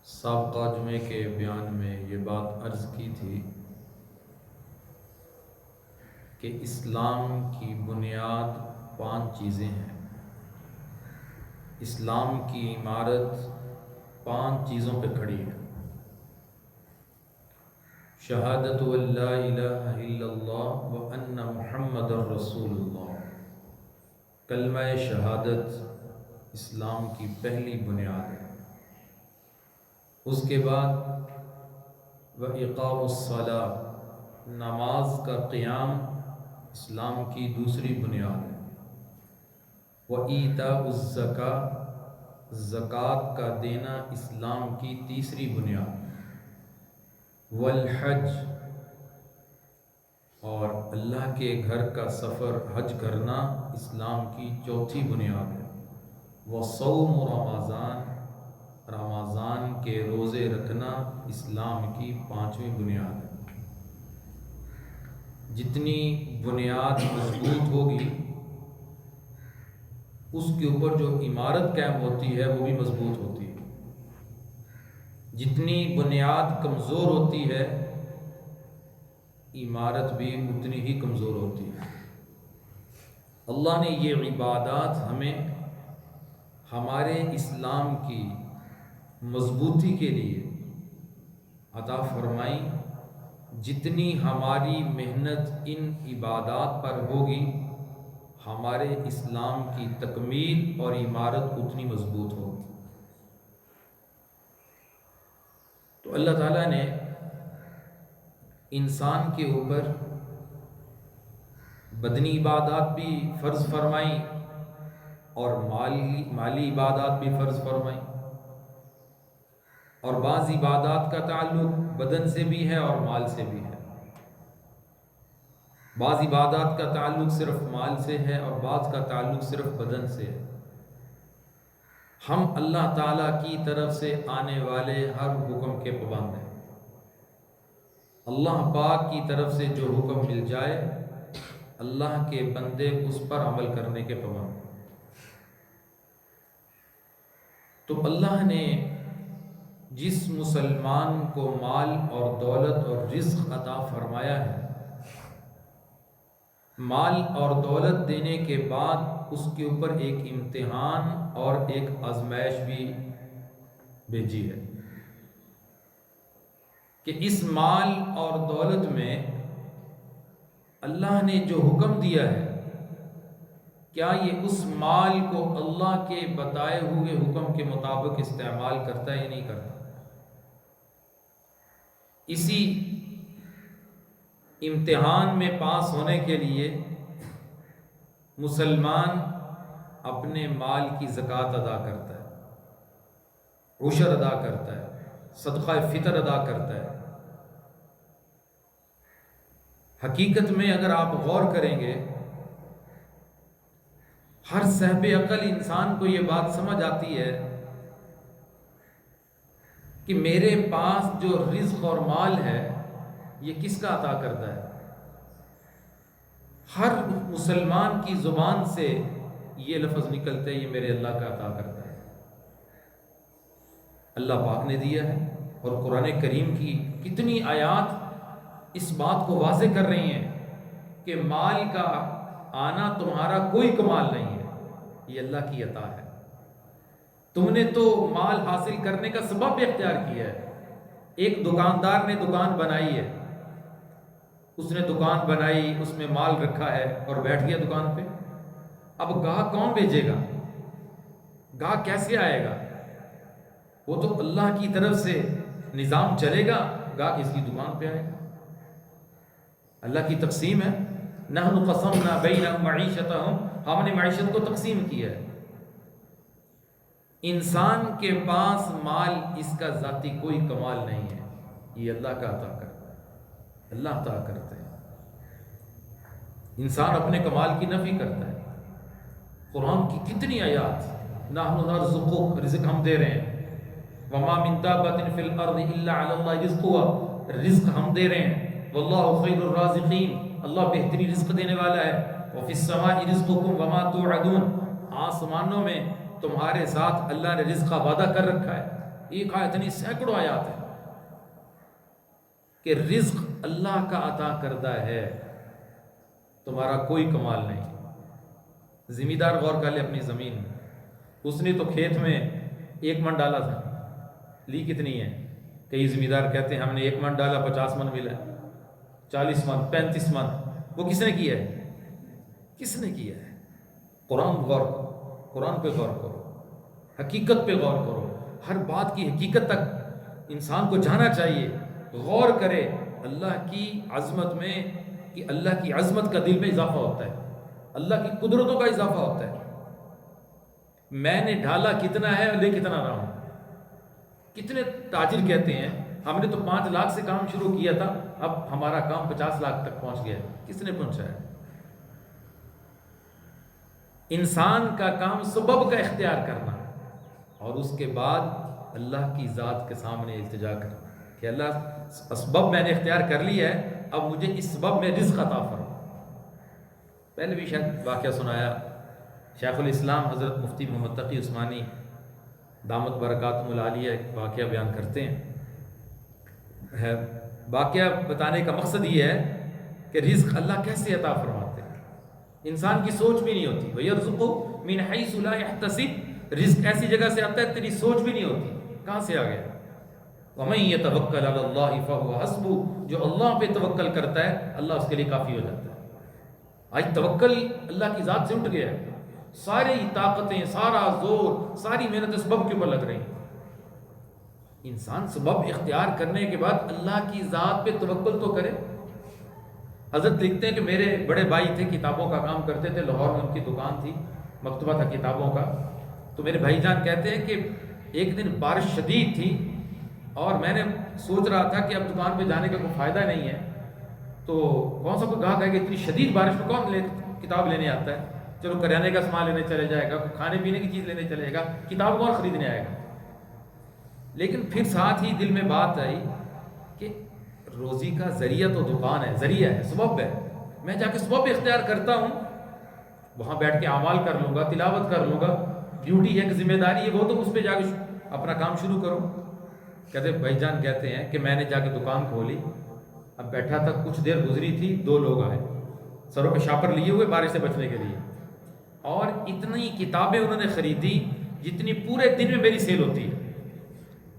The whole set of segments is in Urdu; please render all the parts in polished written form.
سابقہ جمعے کے بیان میں یہ بات عرض کی تھی کہ اسلام کی بنیاد 5 چیزیں ہیں۔ اسلام کی عمارت 5 چیزوں پہ کھڑی ہے۔ شہادت لا الہ الا اللہ و ان محمد رسول اللہ۔ کلمہ شہادت اسلام کی پہلی بنیاد ہے۔ اس کے بعد وَإِقَامُ الصَّلَاةِ، نماز کا قیام اسلام کی دوسری بنیاد ہے۔ وَإِيتَاءُ الزَّكَاةِ، زکوٰۃ کا دینا اسلام کی تیسری بنیاد ہے۔ وَالْحَجِّ، اور اللہ کے گھر کا سفر حج کرنا اسلام کی چوتھی بنیاد ہے۔ وَصَوْمُ رمضان، رمضان کے روزے رکھنا اسلام کی 5ویں بنیاد ہے۔ جتنی بنیاد مضبوط ہوگی اس کے اوپر جو عمارت قائم ہوتی ہے وہ بھی مضبوط ہوتی ہے۔ جتنی بنیاد کمزور ہوتی ہے عمارت بھی اتنی ہی کمزور ہوتی ہے۔ اللہ نے یہ عبادات ہمیں ہمارے اسلام کی مضبوطی کے لیے عطا فرمائی۔ جتنی ہماری محنت ان عبادات پر ہوگی ہمارے اسلام کی تکمیل اور عمارت اتنی مضبوط ہوگی۔ تو اللہ تعالیٰ نے انسان کے اوپر بدنی عبادات بھی فرض فرمائی اور مالی عبادات بھی فرض فرمائی، اور بعض عبادات کا تعلق بدن سے بھی ہے اور مال سے بھی ہے۔ بعض عبادات کا تعلق صرف مال سے ہے اور بعض کا تعلق صرف بدن سے ہے۔ ہم اللہ تعالیٰ کی طرف سے آنے والے ہر حکم کے پابند ہیں۔ اللہ پاک کی طرف سے جو حکم مل جائے اللہ کے بندے اس پر عمل کرنے کے پابند ہیں۔ تو اللہ نے جس مسلمان کو مال اور دولت اور رزق عطا فرمایا ہے، مال اور دولت دینے کے بعد اس کے اوپر ایک امتحان اور ایک آزمائش بھی بھیجی ہے کہ اس مال اور دولت میں اللہ نے جو حکم دیا ہے کیا یہ اس مال کو اللہ کے بتائے ہوئے حکم کے مطابق استعمال کرتا ہے یا نہیں کرتا۔ اسی امتحان میں پاس ہونے کے لیے مسلمان اپنے مال کی زکوٰۃ ادا کرتا ہے، عشر ادا کرتا ہے، صدقہ فطر ادا کرتا ہے۔ حقیقت میں اگر آپ غور کریں گے ہر صاحب عقل انسان کو یہ بات سمجھ آتی ہے کہ میرے پاس جو رزق اور مال ہے یہ کس کا عطا کرتا ہے۔ ہر مسلمان کی زبان سے یہ لفظ نکلتے ہیں یہ میرے اللہ کا عطا کرتا ہے۔ اللہ پاک نے دیا ہے، اور قرآن کریم کی کتنی آیات اس بات کو واضح کر رہی ہیں کہ مال کا آنا تمہارا کوئی کمال نہیں ہے، یہ اللہ کی عطا ہے۔ تم نے تو مال حاصل کرنے کا سبب اختیار کیا ہے۔ ایک دکاندار نے دکان بنائی ہے، اس نے دکان بنائی، اس میں مال رکھا ہے اور بیٹھ گیا دکان پہ۔ اب گاہک کون بھیجے گا؟ گاہک کیسے آئے گا؟ وہ تو اللہ کی طرف سے نظام چلے گا، گاہک اس کی دکان پہ آئے گا۔ اللہ کی تقسیم ہے، نحن قسمنا بینہم معیشتہم، ہم نے معیشت کو تقسیم کیا ہے۔ انسان کے پاس مال اس کا ذاتی کوئی کمال نہیں ہے، یہ اللہ کا عطا کرتا ہے، اللہ عطا کرتا ہے۔ انسان اپنے کمال کی نفی کرتا ہے۔ قرآن کی کتنی آیات، نحن نرزقک، رزق ہم دے رہے ہیں، وما من دابۃ فی الارض الا علی اللہ رزقها، رزق ہم دے رہے ہیں، واللہ خیر الرازقین، اللہ بہترین رزق دینے والا ہے، وفی السماء رزقکم وما توعدون، آسمانوں میں تمہارے ساتھ اللہ نے رزق کا وعدہ کر رکھا ہے۔ ایک آیت نہیں سینکڑوں آیات ہیں کہ رزق اللہ کا عطا کردہ ہے، تمہارا کوئی کمال نہیں۔ زمیندار غور کر لے اپنی زمین میں، اس نے تو کھیت میں 1 من ڈالا تھا، لی کتنی ہے؟ کئی زمیندار کہتے ہیں ہم نے 1 من ڈالا 50 من ملا، 40 من 35 من۔ وہ کس نے کیا ہے؟ کس نے کیا ہے؟ قرآن غور کرو، قرآن پہ غور کرو، حقیقت پہ غور کرو، ہر بات کی حقیقت تک انسان کو جانا چاہیے، غور کرے اللہ کی عظمت میں، کہ اللہ کی عظمت کا دل میں اضافہ ہوتا ہے، اللہ کی قدرتوں کا اضافہ ہوتا ہے۔ میں نے ڈھالا کتنا ہے اور لے کتنا رہا ہوں۔ کتنے تاجر کہتے ہیں ہم نے تو 5 لاکھ سے کام شروع کیا تھا، اب ہمارا کام 50 لاکھ تک پہنچ گیا۔ کس نے پہنچایا؟ انسان کا کام سبب کا اختیار کرنا، اور اس کے بعد اللہ کی ذات کے سامنے التجا کرنا کہ اللہ اسباب میں نے اختیار کر لیا ہے، اب مجھے اس سبب میں رزق عطا فرما۔ پہلے بھی شاید واقعہ سنایا، شیخ الاسلام حضرت مفتی محمد تقی عثمانی دامت برکاتہم العالیہ ایک واقعہ بیان کرتے ہیں۔ واقعہ بتانے کا مقصد یہ ہے کہ رزق اللہ کیسے عطا فرماتے ہیں، انسان کی سوچ بھی نہیں ہوتی۔ وَيَرْزُقُهُ مِنْ حَيْثُ لَا يَحْتَسِبُ، رزق ایسی جگہ سے آتا ہے تیری سوچ بھی نہیں ہوتی کہاں سے آ گیا۔ وَمَن يَتَوَكَّلْ عَلَى اللَّهِ فَهُوَ حَسْبُهُ، جو اللہ پہ توکل کرتا ہے اللہ اس کے لیے کافی ہو جاتا ہے۔ آج توکل اللہ کی ذات سے اٹھ گیا ہے، ساری طاقتیں، سارا زور، ساری محنت سبب کے اوپر لگ رہی ہیں۔ انسان سبب اختیار کرنے کے بعد اللہ کی ذات پہ توکل تو کرے۔ حضرت لکھتے ہیں کہ میرے بڑے بھائی تھے، کتابوں کا کام کرتے تھے، لاہور میں ان کی دکان تھی، مکتبہ تھا کتابوں کا۔ تو میرے بھائی جان کہتے ہیں کہ ایک دن بارش شدید تھی اور میں نے سوچ رہا تھا کہ اب دکان پہ جانے کا کوئی فائدہ نہیں ہے، تو کون سا کوئی گاہک ہے کہ اتنی شدید بارش میں کون کتاب لینے آتا ہے؟ چلو کریانے کا سامان لینے چلے جائے گا، کھانے پینے کی چیز لینے چلے گا، کتاب کون خریدنے آئے گا؟ لیکن پھر ساتھ ہی دل میں بات آئی کہ روزی کا ذریعہ تو دکان ہے، ذریعہ ہے، سبب ہے، میں جا کے سبب اختیار کرتا ہوں، وہاں بیٹھ کے اعمال کر لوں گا، تلاوت کر لوں گا، ڈیوٹی ہے کہ ذمہ داری ہے وہ تو اس پہ جا کے اپنا کام شروع کروں۔ کہتے بھائی جان کہتے ہیں کہ میں نے جا کے دکان کھولی، اب بیٹھا تھا، کچھ دیر گزری تھی، 2 لوگ آئے سروں پہ شاپر لیے ہوئے بارش سے بچنے کے لیے، اور اتنی کتابیں انہوں نے خریدی جتنی پورے دن میں میری سیل ہوتی ہے،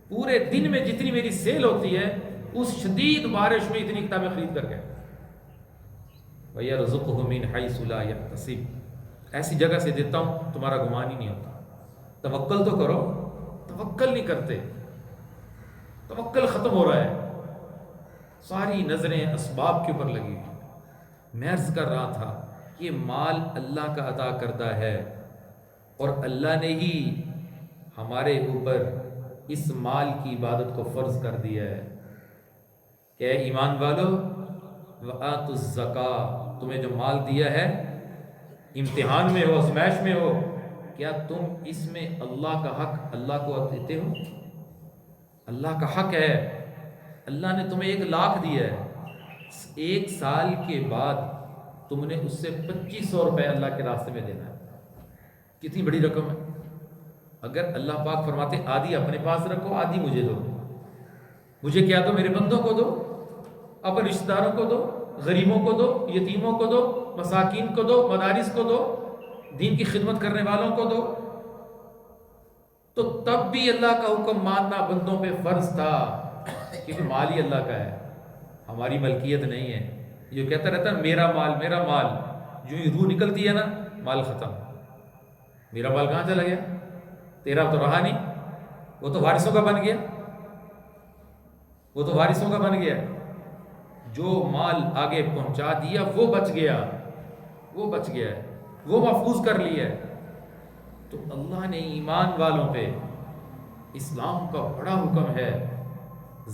پورے دن میں جتنی میری سیل ہوتی ہے اس شدید بارش میں اتنی کتابیں خرید کر گئے۔ وَيَرْزُقُهُ مِنْ حَيْثُ لَا يَحْتَسِبُ، ایسی جگہ سے دیتا ہوں تمہارا گمان ہی نہیں ہوتا۔ توکل تو کرو، توکل نہیں کرتے، توکل ختم ہو رہا ہے، ساری نظریں اسباب کے اوپر لگی ہوئی۔ میں عرض کر رہا تھا یہ مال اللہ کا عطا کردہ ہے، اور اللہ نے ہی ہمارے اوپر اس مال کی عبادت کو فرض کر دیا ہے کہ اے ایمان والو وَآتُوا الزَّکَاۃ، تمہیں جو مال دیا ہے امتحان میں ہو، آزمائش میں ہو، کیا تم اس میں اللہ کا حق اللہ کو دیتے ہو؟ اللہ کا حق ہے، اللہ نے تمہیں 1 لاکھ دیا ہے، 1 سال کے بعد تم نے اس سے 2500 روپے اللہ کے راستے میں دینا ہے۔ کتنی بڑی رقم ہے۔ اگر اللہ پاک فرماتے آدھی اپنے پاس رکھو، آدھی مجھے دو، مجھے کیا دو؟ میرے بندوں کو دو، اپنے رشتہ داروں کو دو، غریبوں کو دو، یتیموں کو دو، مساکین کو دو، مدارس کو دو، دین کی خدمت کرنے والوں کو دو، تو تب بھی اللہ کا حکم ماننا بندوں پہ فرض تھا، کیونکہ مال ہی اللہ کا ہے، ہماری ملکیت نہیں ہے۔ یہ کہتا رہتا ہے میرا مال میرا مال، جو ہی روح نکلتی ہے نا مال ختم۔ میرا مال کہاں چلا گیا؟ تیرا تو رہا نہیں، وہ تو وارثوں کا بن گیا، وہ تو وارثوں کا بن گیا۔ جو مال آگے پہنچا دیا وہ بچ گیا، وہ بچ گیا ہے، وہ محفوظ کر لیا ہے۔ تو اللہ نے ایمان والوں پہ اسلام کا بڑا حکم ہے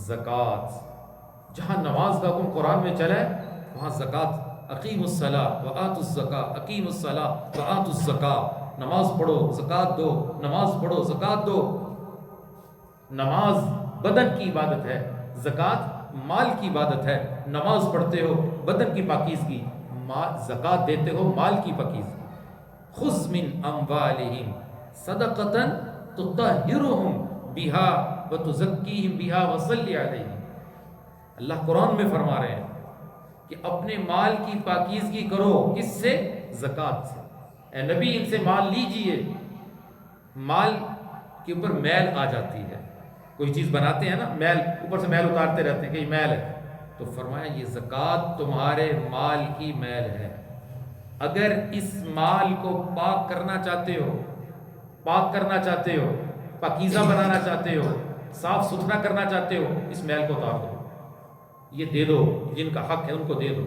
زکوٰۃ۔ جہاں نماز کا حکم قرآن میں چلا ہے وہاں زکوٰۃ، اقیموا الصلاۃ وآتوا الزکاۃ، اقیموا الصلاۃ وآتوا الزکاۃ، نماز پڑھو زکوٰۃ دو، نماز پڑھو زکوٰۃ دو۔ نماز بدن کی عبادت ہے، زکوٰۃ مال کی عبادت ہے۔ نماز پڑھتے ہو بدن کی پاکیزگی، زکوٰۃ دیتے ہو مال کی پاکیزگی۔ خذ من اموالہم صدقۃ تطہرہم بہا وتزکیہم بہا وصلی علیہم۔ اللہ قرآن میں فرما رہے ہیں کہ اپنے مال کی پاکیزگی کرو، کس سے؟ زکوٰۃ سے۔ اے نبی ان سے مال لیجئے۔ مال کے اوپر میل آ جاتی ہے، کوئی چیز بناتے ہیں نا، میل اوپر سے میل اتارتے رہتے ہیں کہ یہ میل ہے، تو فرمایا یہ زکوٰۃ تمہارے مال کی میل ہے۔ اگر اس مال کو پاک کرنا چاہتے ہو، پاک کرنا چاہتے ہو، پاکیزہ بنانا چاہتے ہو، صاف ستھرا کرنا چاہتے ہو، اس میل کو اتار دو، یہ دے دو، جن کا حق ہے ان کو دے دو،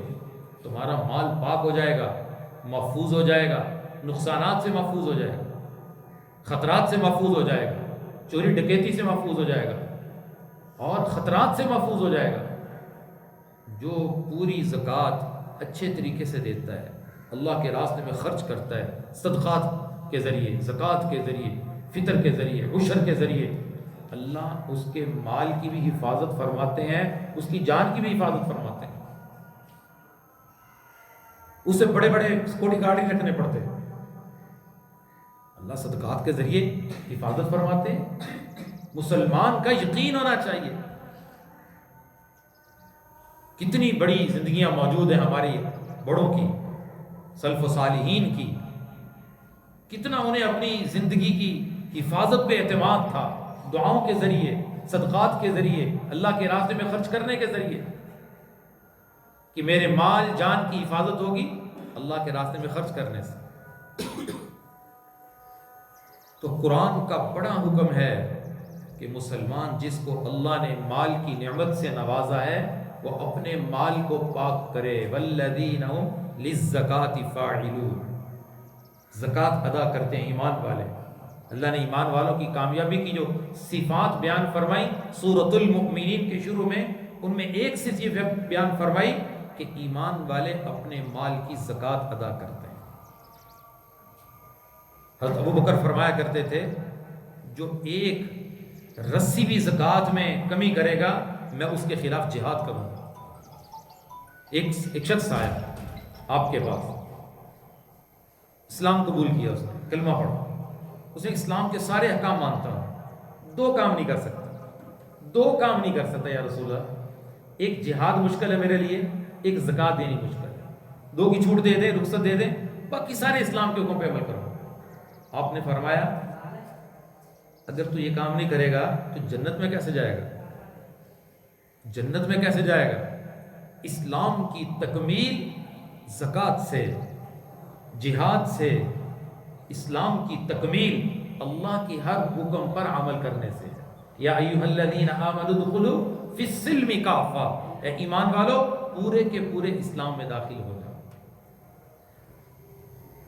تمہارا مال پاک ہو جائے گا، محفوظ ہو جائے گا، نقصانات سے محفوظ ہو جائے گا، خطرات سے محفوظ ہو جائے گا، چوری ڈکیتی سے محفوظ ہو جائے گا، اور خطرات سے محفوظ ہو جائے گا۔ جو پوری زکوٰۃ اچھے طریقے سے دیتا ہے، اللہ کے راستے میں خرچ کرتا ہے، صدقات کے ذریعے، زکوٰۃ کے ذریعے، فطر کے ذریعے، عشر کے ذریعے، اللہ اس کے مال کی بھی حفاظت فرماتے ہیں، اس کی جان کی بھی حفاظت فرماتے ہیں۔ اسے بڑے بڑے سیکورٹی گارڈ نہیں رکھنے پڑتے، اللہ صدقات کے ذریعے حفاظت فرماتے ہیں۔ مسلمان کا یقین ہونا چاہیے، کتنی بڑی زندگیاں موجود ہیں ہماری بڑوں کی، سلف و صالحین کی، کتنا انہیں اپنی زندگی کی حفاظت پہ اعتماد تھا، دعاؤں کے ذریعے، صدقات کے ذریعے، اللہ کے راستے میں خرچ کرنے کے ذریعے، کہ میرے مال جان کی حفاظت ہوگی اللہ کے راستے میں خرچ کرنے سے۔ تو قرآن کا بڑا حکم ہے کہ مسلمان جس کو اللہ نے مال کی نعمت سے نوازا ہے وہ اپنے مال کو پاک کرے۔ والذین هم للزکاة فاعلون، زکوٰۃ ادا کرتے ہیں ایمان والے۔ اللہ نے ایمان والوں کی کامیابی کی جو صفات بیان فرمائی سورۃ المؤمنین کے شروع میں، ان میں ایک صفت یہ بیان فرمائی کہ ایمان والے اپنے مال کی زکوٰۃ ادا کرتے ہیں۔ حضرت ابو بکر فرمایا کرتے تھے جو ایک رسی بھی زکوٰۃ میں کمی کرے گا میں اس کے خلاف جہاد کروں گا۔ ایک شخص آیا آپ کے پاس، اسلام قبول کیا، اس نے کلمہ پڑھا، اس نے اسلام کے سارے احکام مانتا ہوں، دو کام نہیں کر سکتا یا رسول اللہ، ایک جہاد مشکل ہے میرے لیے، ایک زکوٰۃ دینی مشکل ہے، دو کی چھوٹ دے دیں، رخصت دے دیں، باقی سارے اسلام کے حکم پہ عمل کرو۔ آپ نے فرمایا اگر تو یہ کام نہیں کرے گا تو جنت میں کیسے جائے گا؟ جنت میں کیسے جائے گا؟ اسلام کی تکمیل زکوٰۃ سے، جہاد سے، اسلام کی تکمیل اللہ کی ہر حکم پر عمل کرنے سے۔ یا ایھا الذین آمنوا ادخلوا فی السلم کافہ، اے ایمان والو پورے کے پورے اسلام میں داخل ہو جاؤ۔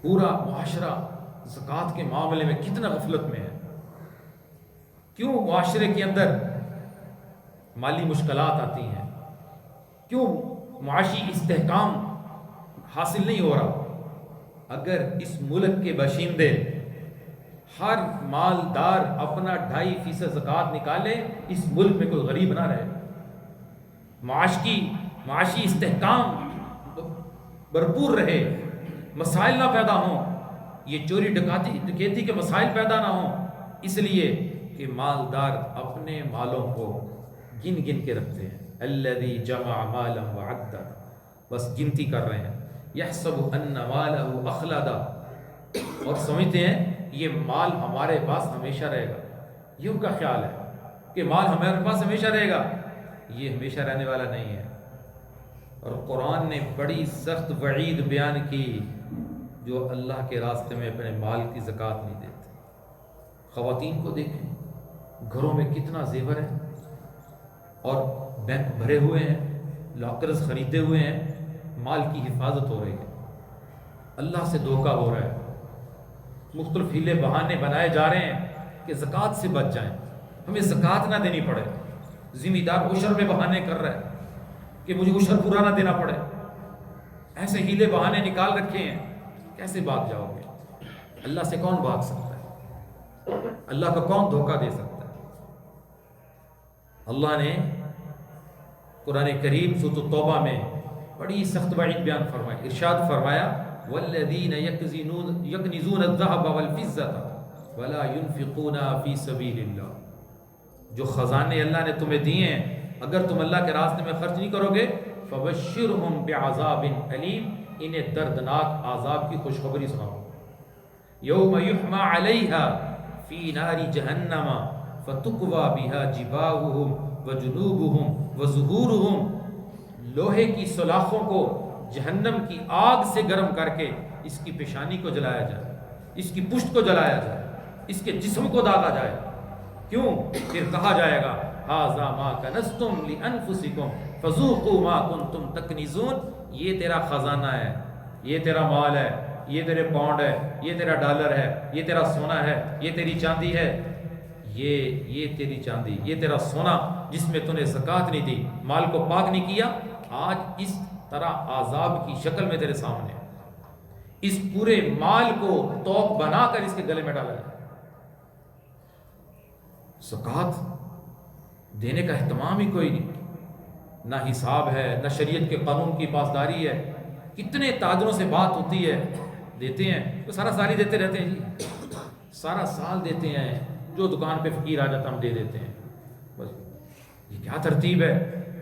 پورا معاشرہ زکوٰۃ کے معاملے میں کتنا غفلت میں ہے، کیوں معاشرے کے اندر مالی مشکلات آتی ہیں، کیوں معاشی استحکام حاصل نہیں ہو رہا؟ اگر اس ملک کے باشندے ہر مالدار اپنا 2.5% زکوٰۃ نکالے، اس ملک میں کوئی غریب نہ رہے، معاشی استحکام بھرپور رہے، مسائل نہ پیدا ہوں، یہ چوری ڈکیتی کے مسائل پیدا نہ ہوں، اس لیے کہ مالدار اپنے مالوں کو گن گن کے رکھتے ہیں۔ الذی جمع مالا وعدہ، بس گنتی کر رہے ہیں۔ یحسب ان مالہ اخلدا، اور سمجھتے ہیں یہ مال ہمارے پاس ہمیشہ رہے گا، یہ ان کا خیال ہے کہ مال ہمارے پاس ہمیشہ رہے گا، یہ ہمیشہ رہنے والا نہیں ہے۔ اور قرآن نے بڑی سخت وعید بیان کی جو اللہ کے راستے میں اپنے مال کی زکوٰۃ نہیں دیتے۔ خواتین کو دیکھیں، گھروں میں کتنا زیور ہے، اور بینک بھرے ہوئے ہیں، لاکرز خریدے ہوئے ہیں، مال کی حفاظت ہو رہی ہے، اللہ سے دھوکہ ہو رہا ہے، مختلف ہیلے بہانے بنائے جا رہے ہیں کہ زکوٰۃ سے بچ جائیں، ہمیں زکوٰۃ نہ دینی پڑے۔ ذمہ دار عشر میں بہانے کر رہا ہے کہ مجھے عشر پورا نہ دینا پڑے، ایسے ہیلے بہانے نکال رکھے ہیں، کیسے بھاگ جاؤ گے؟ اللہ سے کون بھاگ سکتا ہے؟ اللہ کا کون دھوکہ دے سکتا ہے؟ اللہ نے قرآن کریم سورۃ التوبہ میں بڑی سخت وعید بیان فرمائی، ارشاد فرمایا والذین یکنزون الذهب والفضة ولا ينفقون فی سبیل اللہ، جو خزانے اللہ نے تمہیں دیے ہیں اگر تم اللہ کے راستے میں خرچ نہیں کرو گے فبشرہم بعذاب علیم، انہیں دردناک عذاب کی خوشخبری سناؤ۔ یوم یحمى علیہا فی نار جہنم فتکوی بہا جباہہم وجنوبہم وظہورہم، لوہے کی سلاخوں کو جہنم کی آگ سے گرم کر کے اس کی پیشانی کو جلایا جائے، اس کی پشت کو جلایا جائے، اس کے جسم کو داغا جائے۔ کیوں؟ پھر کہا جائے گا ھذا ما کنزتم لانفسکم فذوقوا ما کنتم تکنزون، یہ تیرا خزانہ ہے، یہ تیرا مال ہے، یہ تیرے پاؤنڈ ہے، یہ تیرا ڈالر ہے، یہ تیرا سونا ہے، یہ تیری چاندی ہے، یہ تیری چاندی، یہ تیرا سونا جس میں تو نے زکوٰۃ نہیں دی، مال کو پاک نہیں کیا، آج اس طرح عذاب کی شکل میں تیرے سامنے ہے۔ اس پورے مال کو توق بنا کر اس کے گلے میں ڈالا جائے۔ زکوٰۃ دینے کا اہتمام ہی کوئی نہیں، نہ حساب ہے، نہ شریعت کے قانون کی پاسداری ہے۔ کتنے تاجروں سے بات ہوتی ہے، دیتے ہیں تو سارا سال ہی دیتے رہتے ہیں جی، سارا سال دیتے ہیں، جو دکان پہ فقیر آ جاتا ہم دے دیتے ہیں، بس یہ کیا ترتیب ہے؟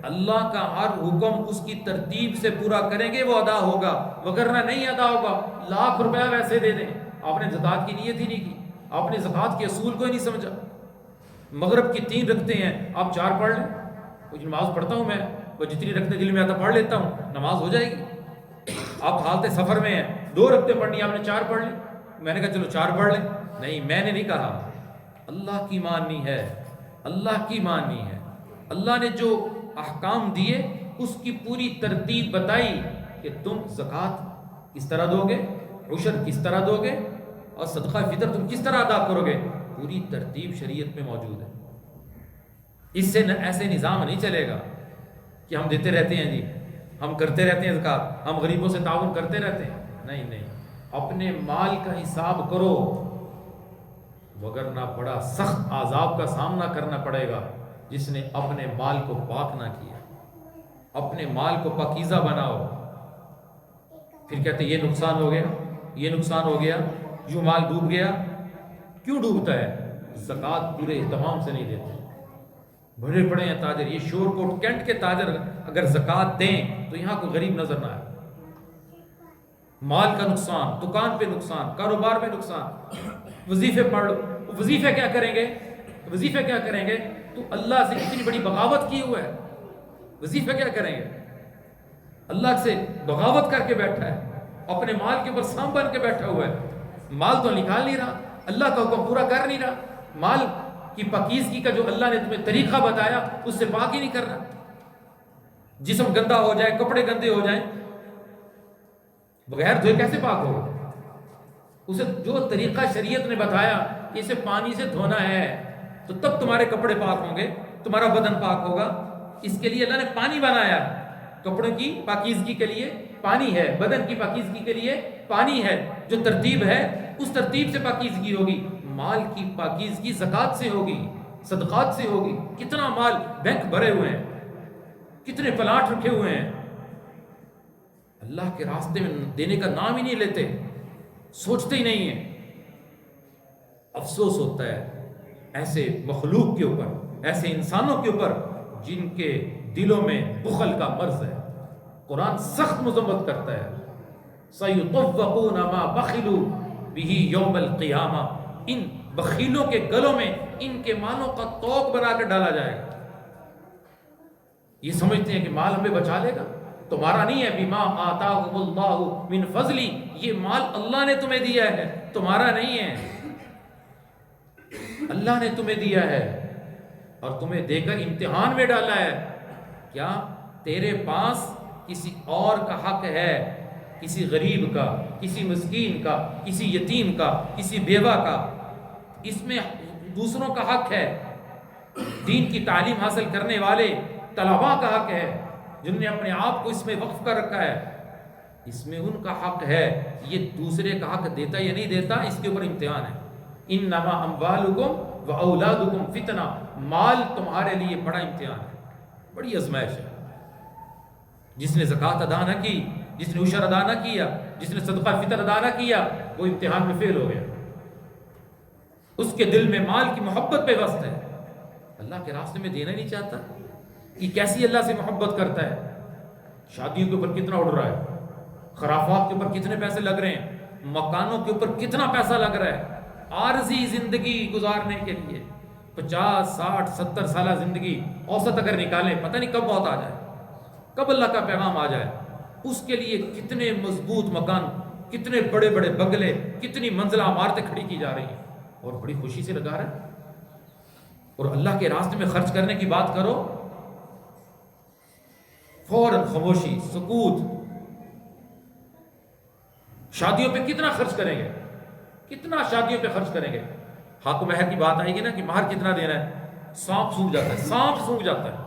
اللہ کا ہر حکم اس کی ترتیب سے پورا کریں گے وہ ادا ہوگا، وگرنہ نہیں ادا ہوگا۔ لاکھ روپیہ ویسے دے دیں، آپ نے زکوٰۃ کی نیت ہی نہیں کی، آپ نے زکوٰۃ کے اصول کو ہی نہیں سمجھا۔ مغرب کی 3 رکھتے ہیں، آپ 4 پڑھ لیں، کچھ نماز پڑھتا ہوں میں، وہ جتنی رکھتے دل میں آتا پڑھ لیتا ہوں، نماز ہو جائے گی۔ آپ حالت سفر میں ہیں، 2 رکھتے پڑھنی، آپ نے 4 پڑھ لی، میں نے کہا چلو 4 پڑھ لیں، نہیں میں نے نہیں کہا، اللہ کی ماننی ہے، اللہ کی ماننی ہے۔ اللہ نے جو احکام دیے اس کی پوری ترتیب بتائی کہ تم زکوٰۃ کس طرح دو گے، عشر کس طرح دو گے، اور صدقہ فطر تم کس طرح ادا کرو گے، پوری ترتیب شریعت میں موجود ہے۔ اس سے ایسے نظام نہیں چلے گا کہ ہم دیتے رہتے ہیں جی، ہم کرتے رہتے ہیں زکوٰۃ، ہم غریبوں سے تعاون کرتے رہتے ہیں، نہیں، اپنے مال کا حساب کرو، وگرنہ بڑا سخت عذاب کا سامنا کرنا پڑے گا جس نے اپنے مال کو پاک نہ کیا۔ اپنے مال کو پاکیزہ بناؤ۔ پھر کہتے ہیں یہ نقصان ہو گیا، یہ نقصان ہو گیا، یوں مال ڈوب گیا۔ کیوں ڈوبتا ہے؟ زکوٰۃ پورے اہتمام سے نہیں دیتے۔ بڑے بڑے ہیں تاجر، یہ شور کوٹ کینٹ کے تاجر اگر زکوٰۃ دیں تو یہاں کوئی غریب نظر نہ آئے۔ مال کا نقصان، دکان پہ نقصان، کاروبار میں نقصان۔ وظیفے پڑھ لو، وظیفے کیا کریں گے؟ وظیفے کیا کریں گے؟ تو اللہ سے اتنی بڑی بغاوت کی ہوا ہے، وظیفے کیا کریں گے؟ اللہ سے بغاوت کر کے بیٹھا ہے، اپنے مال کے اوپر سام بن کے بیٹھا ہوا ہے، مال تو نکال نہیں رہا، اللہ کا حکم پورا کر نہیں رہا، مال کی پاکیزگی کا جو اللہ نے تمہیں طریقہ بتایا اس سے پاک ہی نہیں کر رہا۔ جسم گندا ہو جائے، کپڑے گندے ہو جائیں، بغیر دھوئے کیسے پاک ہوگا؟ اسے جو طریقہ شریعت نے بتایا کہ اسے پانی سے دھونا ہے تو تب تمہارے کپڑے پاک ہوں گے، تمہارا بدن پاک ہوگا۔ اس کے لیے اللہ نے پانی بنایا، کپڑوں کی پاکیزگی کے لیے پانی ہے، بدن کی پاکیزگی کے لیے پانی ہے، جو ترتیب ہے اس ترتیب سے پاکیزگی ہوگی۔ مال کی پاکیزگی زکوٰۃ سے ہوگی، صدقات سے ہوگی۔ کتنا مال بینک بھرے ہوئے ہیں، کتنے پلاٹ رکھے ہوئے ہیں، اللہ کے راستے میں دینے کا نام ہی نہیں لیتے، سوچتے ہی نہیں ہیں۔ افسوس ہوتا ہے ایسے مخلوق کے اوپر، ایسے انسانوں کے اوپر جن کے دلوں میں بخل کا مرض ہے۔ قرآن سخت مذمت کرتا ہے، سَيُطَوَّقُونَ مَا بَخِلُوا بِهِ يَوْمَ الْقِيَامَةِ، ان بخیلوں کے گلوں میں ان کے مالوں کا توق بنا کر ڈالا جائے گا۔ یہ سمجھتے ہیں کہ مال ہمیں بچا لے گا، تمہارا نہیں ہے، بِمَا آتَاهُمُ اللَّهُ مِنْ فَضْلِ، یہ مال اللہ نے تمہیں دیا ہے، تمہارا نہیں ہے، اللہ نے تمہیں دیا ہے اور تمہیں دے کر امتحان میں ڈالا ہے۔ کیا تیرے پاس کسی اور کا حق ہے؟ کسی غریب کا، کسی مسکین کا، کسی یتیم کا، کسی بیوہ کا، اس میں دوسروں کا حق ہے۔ دین کی تعلیم حاصل کرنے والے طلباء کا حق ہے جن نے اپنے آپ کو اس میں وقف کر رکھا ہے، اس میں ان کا حق ہے۔ یہ دوسرے کا حق دیتا یا نہیں دیتا، اس کے اوپر امتحان ہے۔ انما اموالکم و اولادکم فتنہ، مال تمہارے لیے بڑا امتحان ہے، بڑی آزمائش ہے۔ جس نے زکوٰۃ ادا نہ کی، جس نے عشر ادا نہ کیا، جس نے صدقہ فطر ادا نہ کیا، وہ امتحان میں فیل ہو گیا۔ اس کے دل میں مال کی محبت پیوست ہے، اللہ کے راستے میں دینا نہیں چاہتا؟ یہ کیسی اللہ سے محبت کرتا ہے؟ شادیوں کے اوپر کتنا اڑ رہا ہے، خرافات کے اوپر کتنے پیسے لگ رہے ہیں، مکانوں کے اوپر کتنا پیسہ لگ رہا ہے، عارضی زندگی گزارنے کے لیے 50 60 70 سالہ زندگی اوسط اگر نکالیں، پتہ نہیں کب موت آ جائے، کب اللہ کا پیغام آ جائے، اس کے لیے کتنے مضبوط مکان، کتنے بڑے بڑے بنگلے، کتنی منزلہ عمارتیں کھڑی کی جا رہی ہیں، اور بڑی خوشی سے لگا رہا ہے۔ اور اللہ کے راستے میں خرچ کرنے کی بات کرو، فوراً خاموشی، سکوت۔ شادیوں پہ کتنا خرچ کریں گے، کتنا شادیوں پہ خرچ کریں گے؟ حق مہر کی بات آئے گی نا کہ مہر کتنا دینا ہے، سانپ سونکھ جاتا ہے، سانپ سونکھ جاتا ہے۔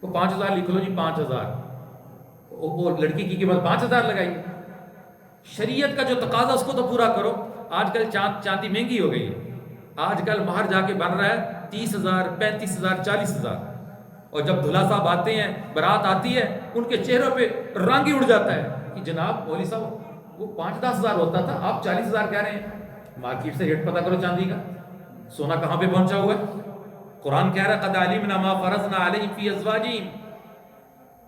وہ 5000 لکھ لو جی، 5000، وہ لڑکی کی قیمت 5000 لگائی۔ شریعت کا جو تقاضا اس کو تو پورا کرو۔ آج کل چاندی مہنگی ہو گئی ہے، آج کل مہر جا کے بن رہا ہے 30,000 35,000 40,000، اور جب دلہا صاحب آتے ہیں، بارات آتی ہے، ان کے چہروں پہ رنگ ہی اڑ جاتا ہے کہ جناب مولوی صاحب وہ 5-10 ہزار ہوتا تھا، آپ 40,000 کہہ رہے ہیں۔ مارکیٹ سے ریٹ پتہ کرو چاندی کا، سونا کہاں پہ پہنچا ہوا ہے۔ قرآن کہہ رہا ہے قد علمنا ما فرضنا علیہم فی ازواجہم،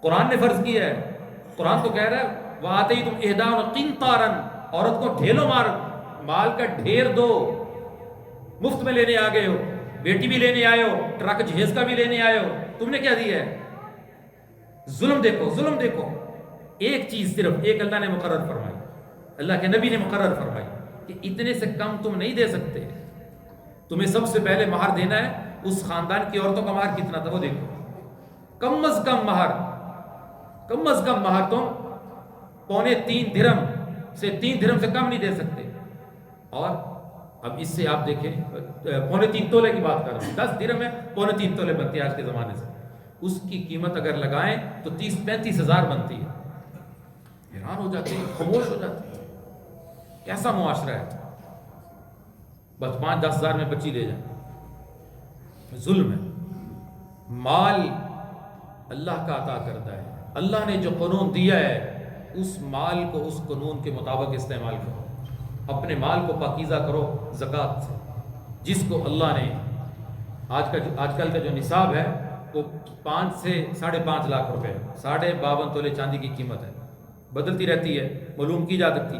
قرآن نے فرض کیا ہے۔ قرآن تو کہہ رہا ہے وآتیتم احداہن قنطارا، عورت کو ڈھیلو مال کا ڈھیر دو، مفت میں لینے آ گئے ہو، بیٹی بھی لینے آئے ہو، ٹرک جہیز کا بھی لینے آئے ہو، تم نے کیا دیا ہے؟ ظلم دیکھو، ظلم دیکھو۔ ایک چیز صرف ایک اللہ نے مقرر فرمائی، اللہ کے نبی نے مقرر فرمائی کہ اتنے سے کم تم نہیں دے سکتے، تمہیں سب سے پہلے مہر دینا ہے۔ اس خاندان کی عورتوں کا مہر کتنا تھا وہ دیکھو، کم از کم مہر، کم از کم مہر تم 2.25 درہم سے 3 درہم سے کم نہیں دے سکتے۔ اور اب اس سے آپ دیکھیں 3.25 تولے کی بات کر رہا ہوں، 10 درہم ہے 3.25 تولے بنتی ہے آج کے زمانے سے، اس کی قیمت اگر لگائیں تو 30-35 ہزار بنتی ہے۔ حیران ہو جاتے ہیں، خاموش ہو جاتے ہیں، کیسا معاشرہ ہے؟ بس 5-10 ہزار میں بچی لے جائیں، ظلم ہے۔ مال اللہ کا عطا کرتا ہے، اللہ نے جو قانون دیا ہے اس مال کو اس قانون کے مطابق استعمال کرو، اپنے مال کو پاکیزہ کرو زکوٰۃ سے، جس کو اللہ نے آج کل کا جو نصاب ہے وہ 5 سے 5.5 لاکھ روپے، 52.5 تولے چاندی کی قیمت ہے، بدلتی رہتی ہے، معلوم کی جا سکتی،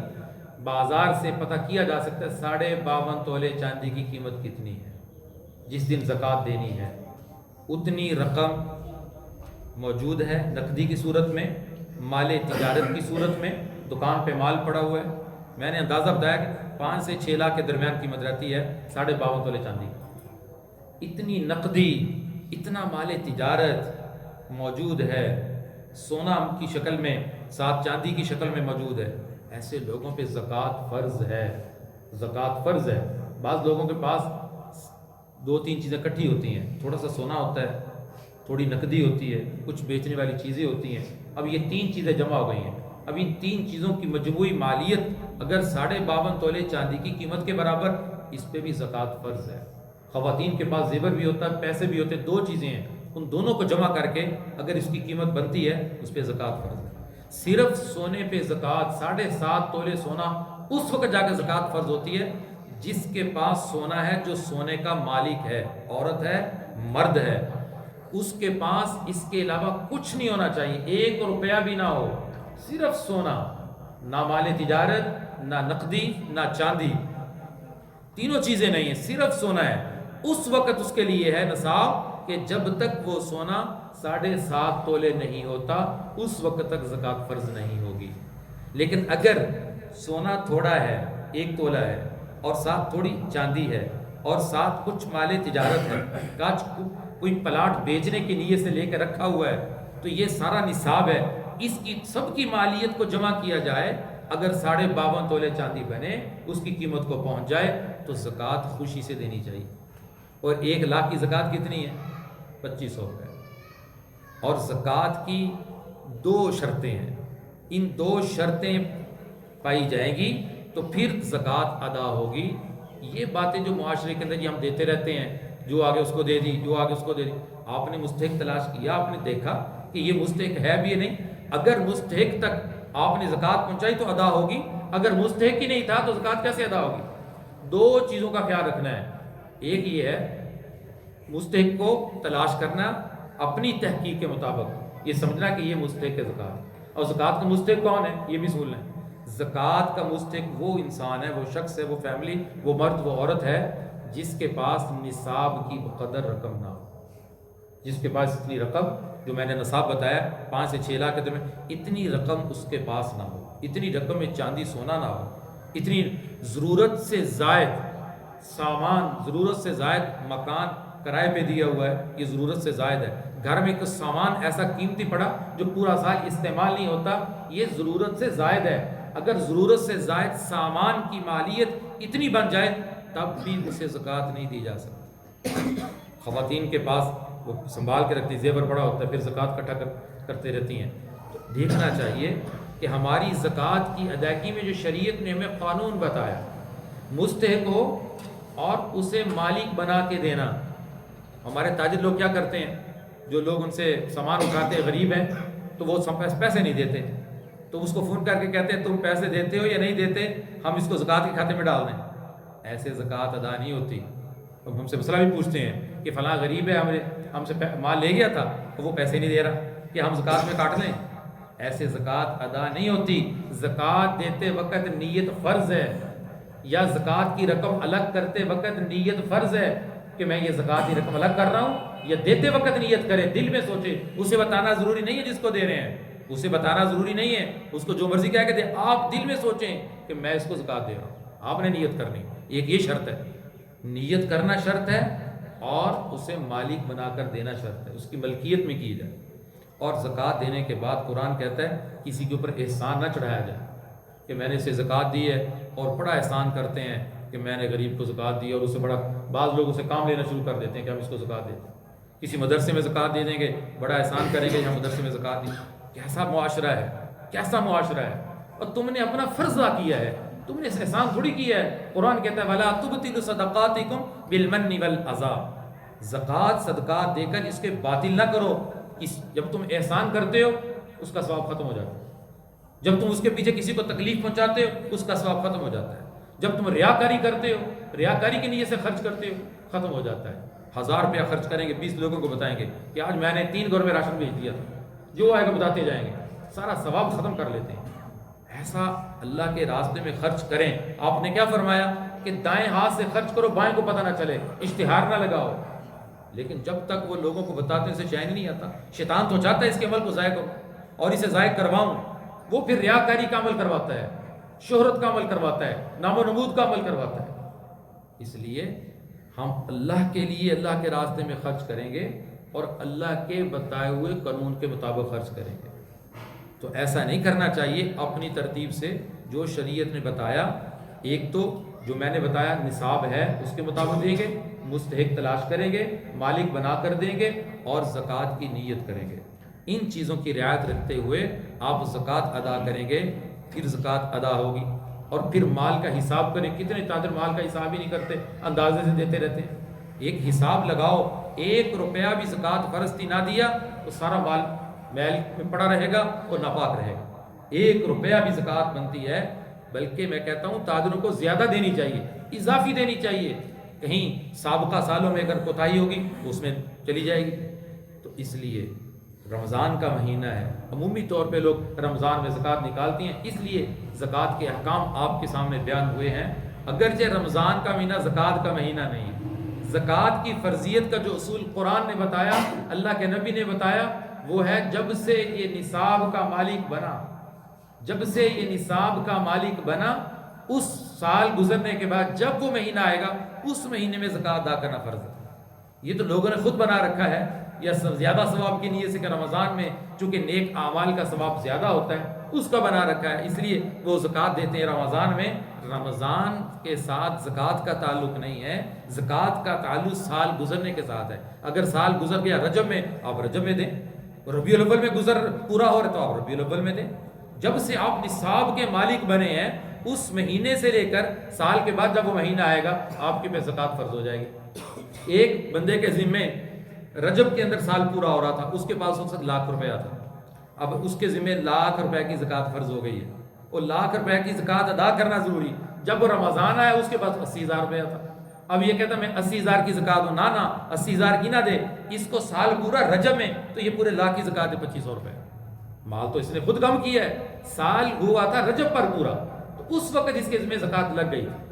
بازار سے پتہ کیا جا سکتا ہے 52.5 تولے چاندی کی قیمت کتنی ہے۔ جس دن زکوٰۃ دینی ہے اتنی رقم موجود ہے نقدی کی صورت میں، مال تجارت کی صورت میں، دکان پہ مال پڑا ہوا ہے۔ میں نے اندازہ بتایا کہ 5 سے 6 لاکھ کے درمیان قیمت رہتی ہے 52.5 تولے چاندی کی۔ اتنی نقدی، اتنا مال تجارت موجود ہے، سونا کی شکل میں، ساتھ چاندی کی شکل میں موجود ہے۔ ایسے لوگوں پہ زکوٰۃ فرض ہے، زکوٰۃ فرض ہے۔ بعض لوگوں کے پاس 2-3 چیزیں اکٹھی ہوتی ہیں، تھوڑا سا سونا ہوتا ہے، تھوڑی نقدی ہوتی ہے، کچھ بیچنے والی چیزیں ہوتی ہیں۔ اب یہ 3 چیزیں جمع ہو گئی ہیں، اب ان 3 چیزوں کی مجموعی مالیت اگر 52.5 تولے چاندی کی قیمت کے برابر، اس پہ بھی زکوٰۃ فرض ہے۔ خواتین کے پاس زیور بھی ہوتا ہے، پیسے بھی ہوتے ہیں، 2 چیزیں ہیں، ان دونوں کو جمع کر کے اگر اس کی قیمت بنتی ہے اس پہ زکوٰۃ فرض ہے۔ صرف سونے پہ زکوٰۃ 7.5 تولے سونا اس وقت جا کے زکوٰۃ فرض ہوتی ہے جس کے پاس سونا ہے، جو سونے کا مالک ہے، عورت ہے مرد ہے، اس کے پاس اس کے علاوہ کچھ نہیں ہونا چاہیے، 1 روپیہ بھی نہ ہو، صرف سونا، نہ مال تجارت، نہ نقدی، نہ چاندی، تینوں چیزیں نہیں ہیں، صرف سونا ہے۔ اس وقت اس کے لیے ہے نصاب کہ جب تک وہ سونا 7.5 تولے نہیں ہوتا اس وقت تک زکوٰۃ فرض نہیں ہوگی۔ لیکن اگر سونا تھوڑا ہے، 1 تولہ ہے، اور ساتھ تھوڑی چاندی ہے، اور ساتھ کچھ مال تجارت ہے، کوئی پلاٹ بیچنے کی نیت سے لے کے رکھا ہوا ہے، تو یہ سارا نصاب ہے، اس کی سب کی مالیت کو جمع کیا جائے، اگر 52.5 تولے چاندی بنے، اس کی قیمت کو پہنچ جائے تو زکوٰۃ خوشی سے دینی چاہیے۔ اور 1 لاکھ کی زکوٰۃ کتنی ہے؟ 2500 روپے۔ اور زکوٰۃ کی 2 شرطیں ہیں، ان 2 شرطیں پائی جائیں گی تو پھر زکوٰۃ ادا ہوگی۔ یہ باتیں جو معاشرے کے اندر ہم دیتے رہتے ہیں، جو آگے اس کو دے دی، جو آگے اس کو دے دی، آپ نے مستحق تلاش کیا، آپ نے دیکھا کہ یہ مستحق ہے بھی یا نہیں؟ اگر مستحق تک آپ نے زکوٰۃ پہنچائی تو ادا ہوگی، اگر مستحق ہی نہیں تھا تو زکوٰۃ کیسے ادا ہوگی؟ 2 چیزوں کا خیال رکھنا ہے، ایک یہ ہے مستحق کو تلاش کرنا اپنی تحقیق کے مطابق، یہ سمجھنا کہ یہ مستحق ہے زکوٰۃ، اور زکوٰۃ کا مستحق کون ہے یہ بھی سن لیں۔ زکوٰۃ کا مستحق وہ انسان ہے، وہ شخص ہے، وہ فیملی، وہ مرد، وہ عورت ہے جس کے پاس نصاب کی مقدر رقم نہ ہو، جس کے پاس اتنی رقم، جو میں نے نصاب بتایا 5 سے 6 لاکھ کے درمیان، اتنی رقم اس کے پاس نہ ہو، اتنی رقم میں چاندی سونا نہ ہو، اتنی ضرورت سے زائد سامان، ضرورت سے زائد مکان کرائے پہ دیا ہوا ہے، یہ ضرورت سے زائد ہے، گھر میں کچھ سامان ایسا قیمتی پڑا جو پورا سال استعمال نہیں ہوتا، یہ ضرورت سے زائد ہے۔ اگر ضرورت سے زائد سامان کی مالیت اتنی بن جائے تب بھی اسے زکوٰۃ نہیں دی جا سکتی۔ خواتین کے پاس وہ سنبھال کے رکھتی، زیور پڑا ہوتا ہے، پھر زکوٰۃ اکٹھا کرتے رہتی ہیں۔ تو دیکھنا چاہیے کہ ہماری زکوٰۃ کی ادائیگی میں جو شریعت نے ہمیں قانون بتایا، مستحق ہو اور اسے مالک بنا کے دینا۔ ہمارے تاجر لوگ کیا کرتے ہیں، جو لوگ ان سے سامان اٹھاتے ہیں غریب ہیں تو وہ پیسے نہیں دیتے، تو اس کو فون کر کے کہتے ہیں تم پیسے دیتے ہو یا نہیں دیتے، ہم اس کو زکوٰۃ کے کھاتے میں ڈال دیں۔ ایسے زکوٰۃ ادا نہیں ہوتی۔ ہم سے مسئلہ بھی پوچھتے ہیں کہ فلاں غریب ہے، ہم سے مال لے گیا تھا تو وہ پیسے نہیں دے رہا، کہ ہم زکوٰۃ میں کاٹ لیں؟ ایسے زکوٰۃ ادا نہیں ہوتی۔ زکوٰۃ دیتے وقت نیت فرض ہے، یا زکوٰۃ کی رقم الگ کرتے وقت نیت فرض ہے کہ میں یہ زکوٰۃ کی رقم الگ کر رہا ہوں، یا دیتے وقت نیت کرے، دل میں سوچے۔ اسے بتانا ضروری نہیں ہے جس کو دے رہے ہیں، اسے بتانا ضروری نہیں ہے، اس کو جو مرضی کہہ کے دے، آپ دل میں سوچیں کہ میں اس کو زکوٰۃ دے رہا ہوں۔ آپ نے نیت کرنی، ایک یہ شرط ہے، نیت کرنا شرط ہے، اور اسے مالک بنا کر دینا شرط ہے، اس کی ملکیت میں کی جائے۔ اور زکوٰۃ دینے کے بعد قرآن کہتا ہے کسی کے اوپر احسان نہ چڑھایا جائے کہ میں نے اسے زکوٰۃ دی ہے، اور بڑا احسان کرتے ہیں کہ میں نے غریب کو زکوٰۃ دی، اور اسے بڑا، بعض لوگ اسے کام لینا شروع کر دیتے ہیں کہ ہم اس کو زکوٰۃ دیتے ہیں، کسی مدرسے میں زکوٰۃ دے دیں گے، بڑا احسان کریں گے یہاں مدرسے میں زکوٰۃ دی۔ کیسا معاشرہ ہے، کیسا معاشرہ ہے! اور تم نے اپنا فرض ادا کیا ہے، تم نے احسان تھوڑی کیا ہے۔ قرآن کہتا ہے وَلَا تُبْطِلُوا صَدَقَاتِكُمْ بِالْمَنِّ وَالْعَذَابِ، زکوٰۃ صدقات دے کر اس کے باطل نہ کرو۔ جب تم احسان کرتے ہو اس کا ثواب ختم ہو جاتا ہے، جب تم اس کے پیچھے کسی کو تکلیف پہنچاتے ہو اس کا ثواب ختم ہو جاتا ہے، جب تم ریاکاری کرتے ہو، ریاکاری کی نیت سے خرچ کرتے ہو، ختم ہو جاتا ہے۔ 1000 روپیہ خرچ کریں گے، 20 لوگوں کو بتائیں گے کہ آج میں نے 3 گھروں میں راشن بھیج دیا تھا، جو آئے گا بتاتے جائیں گے، سارا ثواب ختم کر لیتے ہیں۔ ایسا اللہ کے راستے میں خرچ کریں۔ آپ نے کیا فرمایا کہ دائیں ہاتھ سے خرچ کرو، بائیں کو پتہ نہ چلے، اشتہار نہ لگاؤ۔ لیکن جب تک وہ لوگوں کو بتاتے ہیں اسے چین نہیں آتا، شیطان تو چاہتا ہے اس کے عمل کو ضائع کروں اور اسے ضائع کرواؤں، وہ پھر ریاکاری کا عمل کرواتا ہے، شہرت کا عمل کرواتا ہے، نام و نمود کا عمل کرواتا ہے۔ اس لیے ہم اللہ کے لیے اللہ کے راستے میں خرچ کریں گے اور اللہ کے بتائے ہوئے قانون کے مطابق خرچ کریں گے۔ تو ایسا نہیں کرنا چاہیے، اپنی ترتیب سے جو شریعت نے بتایا، ایک تو جو میں نے بتایا نصاب ہے اس کے مطابق دیں گے، مستحق تلاش کریں گے، مالک بنا کر دیں گے، اور زکوٰۃ کی نیت کریں گے۔ ان چیزوں کی رعایت رکھتے ہوئے آپ زکوٰۃ ادا کریں گے، پھر زکوٰۃ ادا ہوگی۔ اور پھر مال کا حساب کریں، کتنے تاجر مال کا حساب ہی نہیں کرتے، اندازے سے دیتے رہتے ہیں۔ ایک حساب لگاؤ، 1 روپیہ بھی زکوٰۃ فرض تھی نہ دیا تو سارا مال میل میں پڑا رہے گا اور ناپاک رہے گا۔ 1 روپیہ بھی زکوٰۃ بنتی ہے، بلکہ میں کہتا ہوں تاجروں کو زیادہ دینی چاہیے، اضافی دینی چاہیے۔ کہیں سابقہ سالوں میں اگر کوتاہی ہوگی تو اس میں چلی جائے گی۔ تو اس لیے رمضان کا مہینہ ہے، عمومی طور پہ لوگ رمضان میں زکوٰۃ نکالتی ہیں، اس لیے زکوٰۃ کے احکام آپ کے سامنے بیان ہوئے ہیں۔ اگرچہ رمضان کا مہینہ زکوٰۃ کا مہینہ نہیں ہے، زکوٰۃ کی فرضیت کا جو اصول قرآن نے بتایا، اللہ کے نبی نے بتایا، وہ ہے جب سے یہ نصاب کا مالک بنا، جب سے یہ نصاب کا مالک بنا، اس سال گزرنے کے بعد جب وہ مہینہ آئے گا اس مہینے میں زکوٰۃ ادا کرنا فرض ہے۔ یہ تو لوگوں نے خود بنا رکھا ہے، یا زیادہ ثواب کی نیت سے کہ رمضان میں چونکہ نیک اعمال کا ثواب زیادہ ہوتا ہے اس کا بنا رکھا ہے، اس لیے وہ زکوٰۃ دیتے ہیں رمضان میں۔ رمضان کے ساتھ زکوٰۃ کا تعلق نہیں ہے، زکوٰۃ کا تعلق سال گزرنے کے ساتھ ہے۔ اگر سال گزر گیا رجب میں، آپ رجب میں دیں، ربیع الاول میں پورا ہو رہا ہے تو آپ ربیع الاول میں دیں۔ جب سے آپ نصاب کے مالک بنے ہیں اس مہینے سے لے کر سال کے بعد جب وہ مہینہ آئے گا آپ کے پہ زکوٰۃ فرض ہو جائے گی۔ ایک بندے کے ذمے رجب کے اندر سال پورا ہو رہا تھا، اس کے پاس 1,00,000 روپیہ تھا، اب اس کے ذمے 1,00,000 روپے کی زکوٰۃ فرض ہو گئی ہے، وہ 1,00,000 روپے کی زکوٰۃ ادا کرنا ضروری۔ جب وہ رمضان آیا اس کے پاس 80,000 روپیہ تھا، اب یہ کہتا میں 80,000 کی زکات دوں، نہ 80,000 کی نہ دے، اس کو سال پورا رجب میں تو یہ پورے لاکھ کی زکات ہے 2500 روپے، مال تو اس نے خود کم کیا ہے، سال ہوا تھا رجب پر پورا، تو اس وقت اس کے ذمہ زکات لگ گئی تھی۔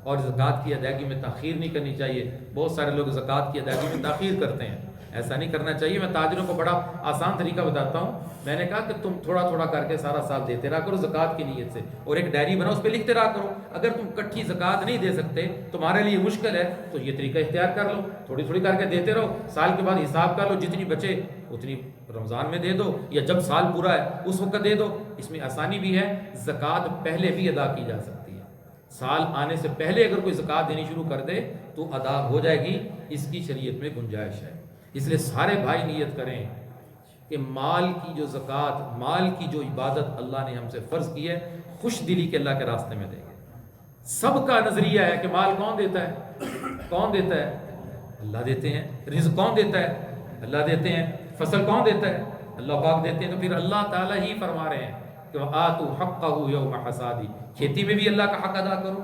اور زکات کی ادائیگی میں تاخیر نہیں کرنی چاہیے، بہت سارے لوگ زکات کی ادائیگی میں تاخیر کرتے ہیں، ایسا نہیں کرنا چاہیے۔ میں تاجروں کو بڑا آسان طریقہ بتاتا ہوں، میں نے کہا کہ تم تھوڑا تھوڑا کر کے سارا سال دیتے رہا کرو زکات کی نیت سے، اور ایک ڈائری بناؤ اس پہ لکھتے رہا کرو، اگر تم کٹھی زکات نہیں دے سکتے، تمہارے لیے مشکل ہے، تو یہ طریقہ اختیار کر لو، تھوڑی تھوڑی کر کے دیتے رہو، سال کے بعد حساب کر لو، جتنی بچے اتنی رمضان میں دے دو، یا جب سال پورا ہے اس وقت دے دو۔ اس میں آسانی بھی ہے، زکات پہلے بھی ادا کی جا سکتی ہے، سال آنے سے پہلے اگر کوئی زکات دینی شروع کر دے تو ادا ہو جائے گی، اس کی شریعت میں گنجائش ہے۔ اس لیے سارے بھائی نیت کریں کہ مال کی جو زکات، مال کی جو عبادت اللہ نے ہم سے فرض کی ہے، خوش دلی کے اللہ کے راستے میں دیں گے۔ سب کا نظریہ ہے کہ مال کون دیتا ہے؟ کون دیتا ہے؟ اللہ دیتے ہیں۔ رزق کون دیتا ہے؟ اللہ دیتے ہیں۔ فصل کون دیتا ہے؟ اللہ پاک دیتے ہیں۔ تو پھر اللہ تعالیٰ ہی فرما رہے ہیں کہ آتوا حقہ یوم حصادہ، کھیتی میں بھی اللہ کا حق ادا کرو۔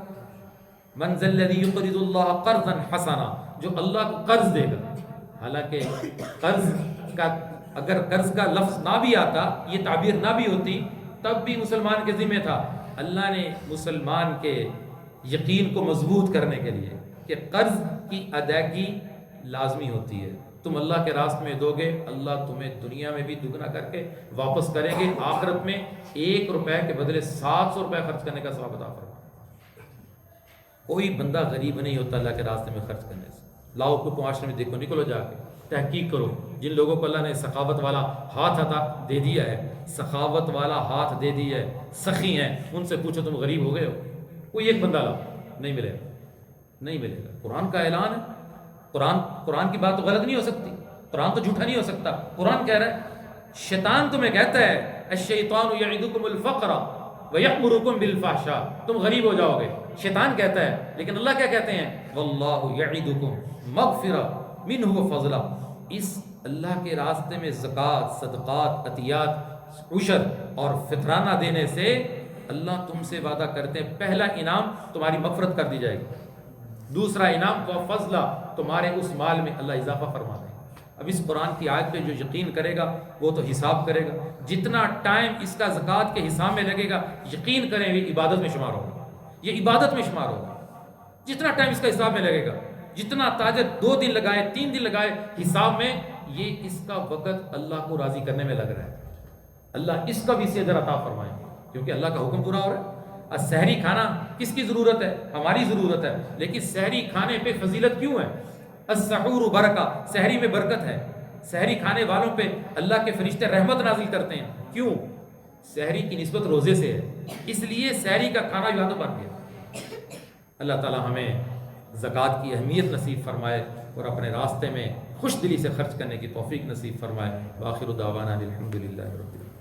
من ذا الذی یقرض اللہ قرضا حسنا، جو اللہ کو قرض دے گا، حالانکہ قرض کا اگر قرض کا لفظ نہ بھی آتا، یہ تعبیر نہ بھی ہوتی، تب بھی مسلمان کے ذمہ تھا۔ اللہ نے مسلمان کے یقین کو مضبوط کرنے کے لیے کہ قرض کی ادائیگی لازمی ہوتی ہے، تم اللہ کے راستے میں دو گے، اللہ تمہیں دنیا میں بھی دگنا کر کے واپس کریں گے، آخرت میں 1 روپے کے بدلے 700 روپے خرچ کرنے کا ثواب عطا فرمائے۔ کوئی بندہ غریب نہیں ہوتا اللہ کے راستے میں خرچ کرنے سے۔ لاؤ کو معاشرے میں دیکھو، نکلو جا کے تحقیق کرو، جن لوگوں کو اللہ نے سخاوت والا ہاتھ عطا دے دیا ہے، سخاوت والا ہاتھ دے دیا ہے، سخی ہیں، ان سے پوچھو تم غریب ہو گئے ہو؟ کوئی ایک بندہ لاؤ، نہیں ملے گا، نہیں ملے گا۔ قرآن کا اعلان ہے، قرآن کی بات تو غلط نہیں ہو سکتی، قرآن تو جھوٹا نہیں ہو سکتا۔ قرآن کہہ رہا ہے، شیطان تمہیں کہتا ہے الشیطان یعدکم الفقر ویأمرکم بالفحشاء، تم غریب ہو جاؤ گے، شیطان کہتا ہے، لیکن اللہ کیا کہتے ہیں؟ واللہ یعدکم مغفرہ منہ وفضلا، اس اللہ کے راستے میں زکوٰۃ، صدقات، عطیات، عشر اور فطرانہ دینے سے اللہ تم سے وعدہ کرتے ہیں، پہلا انعام تمہاری مغفرت کر دی جائے گی، دوسرا انعام و فضلہ، تمہارے اس مال میں اللہ اضافہ فرما دے گا۔ اب اس قرآن کی آیت پہ جو یقین کرے گا وہ تو حساب کرے گا، جتنا ٹائم اس کا زکوٰۃ کے حساب میں لگے گا، یقین کریں یہ عبادت میں شمار ہوگا، یہ عبادت میں شمار ہوگا۔ جتنا ٹائم اس کا حساب میں لگے گا، جتنا تاجر 2 دن لگائے، 3 دن لگائے حساب میں، یہ اس کا وقت اللہ کو راضی کرنے میں لگ رہا ہے۔ اللہ اس کا بھی سے اجر عطا فرمائے، کیونکہ اللہ کا حکم پورا ہو رہا ہے۔ سحری کھانا کس کی ضرورت ہے؟ ہماری ضرورت ہے، لیکن سحری کھانے پہ فضیلت کیوں ہے؟ السحور برکہ، سحری میں برکت ہے، سحری کھانے والوں پہ اللہ کے فرشتے رحمت نازل کرتے ہیں۔ کیوں؟ سحری کی نسبت روزے سے ہے، اس لیے سحری کا کھانا عبادت بن گیا۔ اللہ تعالی ہمیں زکوٰۃ کی اہمیت نصیب فرمائے اور اپنے راستے میں خوش دلی سے خرچ کرنے کی توفیق نصیب فرمائے۔ وآخر دعوانا الحمدللہ رب العالمین۔